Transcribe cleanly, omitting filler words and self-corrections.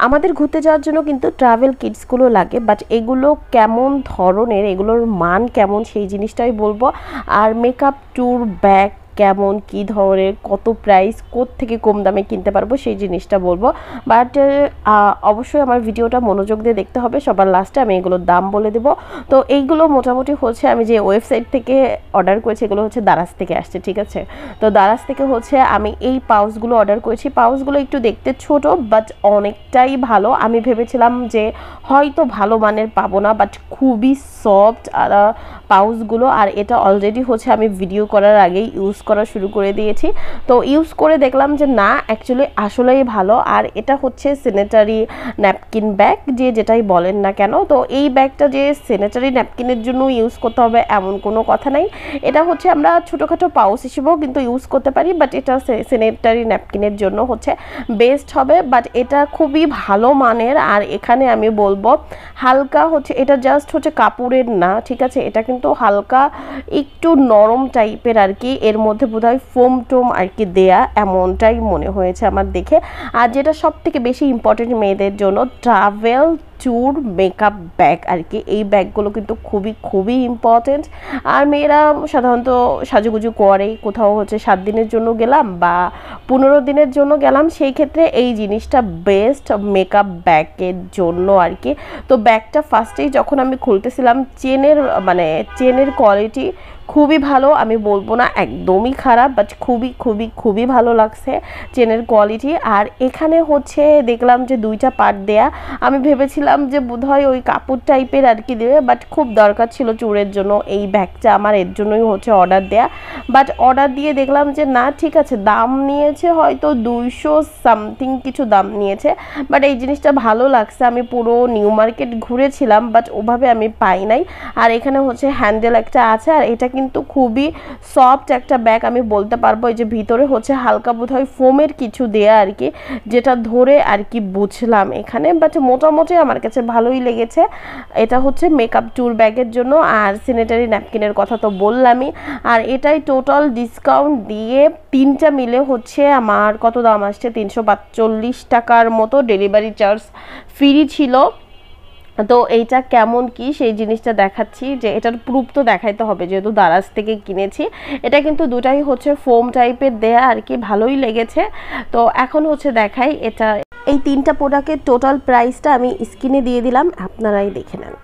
আমাদের ঘুরতে যাওয়ার জন্য কিন্তু ট্রাভেল কিটসগুলো লাগে, বাট এগুলো কেমন ধরনের, এগুলোর মান কেমন সেই জিনিসটাই বলবো। আর মেকআপ ট্যুর ব্যাগ কেমন, কী ধরনের, কত প্রাইস, থেকে কম দামে কিনতে পারবো সেই জিনিসটা বলবো। বাট অবশ্যই আমার ভিডিওটা মনোযোগ দিয়ে দেখতে হবে, সবার লাস্টে আমি এগুলোর দাম বলে দেবো। তো এইগুলো মোটামুটি হচ্ছে আমি যে ওয়েবসাইট থেকে অর্ডার করেছি, এগুলো হচ্ছে দারাজ থেকে আসছে, ঠিক আছে। তো দারাজ থেকে হচ্ছে আমি এই পাউচগুলো অর্ডার করেছি। পাউচগুলো একটু দেখতে ছোট, বাট অনেকটাই ভালো। আমি ভেবেছিলাম যে হয়তো ভালো মানের পাবো না, বাট খুবই সফট পাউচগুলো। আর এটা অলরেডি হচ্ছে আমি ভিডিও করার আগেই ইউজ করা শুরু করে দিয়েছি। তো ইউজ করে দেখলাম যে না, অ্যাকচুয়ালি আসলেই ভালো। আর এটা হচ্ছে স্যানিটারি ন্যাপকিন ব্যাগ, যে যেটাই বলেন না কেন। তো এই ব্যাগটা যে স্যানিটারি ন্যাপকিনের জন্য ইউজ করতে হবে এমন কোনো কথা নাই। এটা হচ্ছে আমরা ছোটোখাটো পাউচ হিসেবেও কিন্তু ইউজ করতে পারি, বাট এটা স্যানিটারি ন্যাপকিনের জন্য হচ্ছে বেস্ট হবে। বাট এটা খুবই ভালো মানের। আর এখানে আমি বলবো হালকা হচ্ছে, এটা জাস্ট হচ্ছে কাপড়ের না, ঠিক আছে, এটা কিন্তু হালকা একটু নরম টাইপের আর কি। এর মধ্যে বোধহয় ফোম টোম আর কি দেয়া, এমনটাই মনে হয়েছে আমার দেখে। আর যেটা সব থেকে বেশি ইম্পর্টেন্ট মেয়েদের জন্য, ট্রাভেল ট্যুর মেকআপ ব্যাগ আর কি। এই ব্যাগগুলো কিন্তু খুবই খুবই ইম্পর্টেন্ট। আর মেয়েরা সাধারণত সাজুগুজু করে, কোথাও হচ্ছে 7 দিনের জন্য গেলাম বা 15 দিনের জন্য গেলাম, সেই ক্ষেত্রে এই জিনিসটা বেস্ট মেকআপ ব্যাগের জন্য আর কি। তো ব্যাগটা ফার্স্টেই যখন আমি খুলতেছিলাম, চেনের কোয়ালিটি খুবই ভালো, আমি বলবো না একদমই খারাপ, বাট খুবই খুবই খুবই ভালো লাগছে চেনের কোয়ালিটি। আর এখানে হচ্ছে দেখলাম যে 2টা পার্ট দেয়া। আমি ভেবেছিলাম যে বোধহয় ওই কাপড় টাইপের আর কি দেবে, বাট খুব দরকার ছিল চুড়ের জন্য এই ব্যাগটা আমার, এর জন্যই হচ্ছে অর্ডার দেয়া। বাট অর্ডার দিয়ে দেখলাম যে না, ঠিক আছে, দাম নিয়েছে হয়তো 200 সামথিং কিছু দাম নিয়েছে, বাট এই জিনিসটা ভালো লাগছে। আমি পুরো নিউ মার্কেট ঘুরেছিলাম, বাট ওভাবে আমি পাই নাই। আর এখানে হচ্ছে হ্যান্ডেল একটা আছে। আর এটা কিন্তু খুবই সফট একটা ব্যাগ, আমি বলতে পারবো। এই যে ভিতরে হচ্ছে হালকা বোধহয় ফোমের কিছু দেয়া আর কি, যেটা ধরে আর কি বুঝলাম এখানে। বাট মোটামুটি আমার কাছে ভালোই লেগেছে। এটা হচ্ছে মেকআপ ট্যুর ব্যাগের জন্য। আর স্যানিটারি ন্যাপকিনের কথা তো বললামই। আর এটাই টোটাল ডিসকাউন্ট দিয়ে 3টা মিলে হচ্ছে আমার কত দাম আসছে, 345 টাকার মতো। ডেলিভারি চার্জ ফ্রি ছিল। তো এইটা কেমন কি সেই জিনিসটা দেখাচ্ছি, যে এটার প্রুফ তো দেখাইতে হবে যেহেতু দারাজ থেকে কিনেছি। এটা কিন্তু দুটাই হচ্ছে ফোম টাইপের দেয়া আর কি, ভালোই লেগেছে। তো এখন হচ্ছে দেখাই এটা, এই 3টা প্রোডাক্টের টোটাল প্রাইসটা আমি স্ক্রিনে দিয়ে দিলাম, আপনারাই দেখে নেন।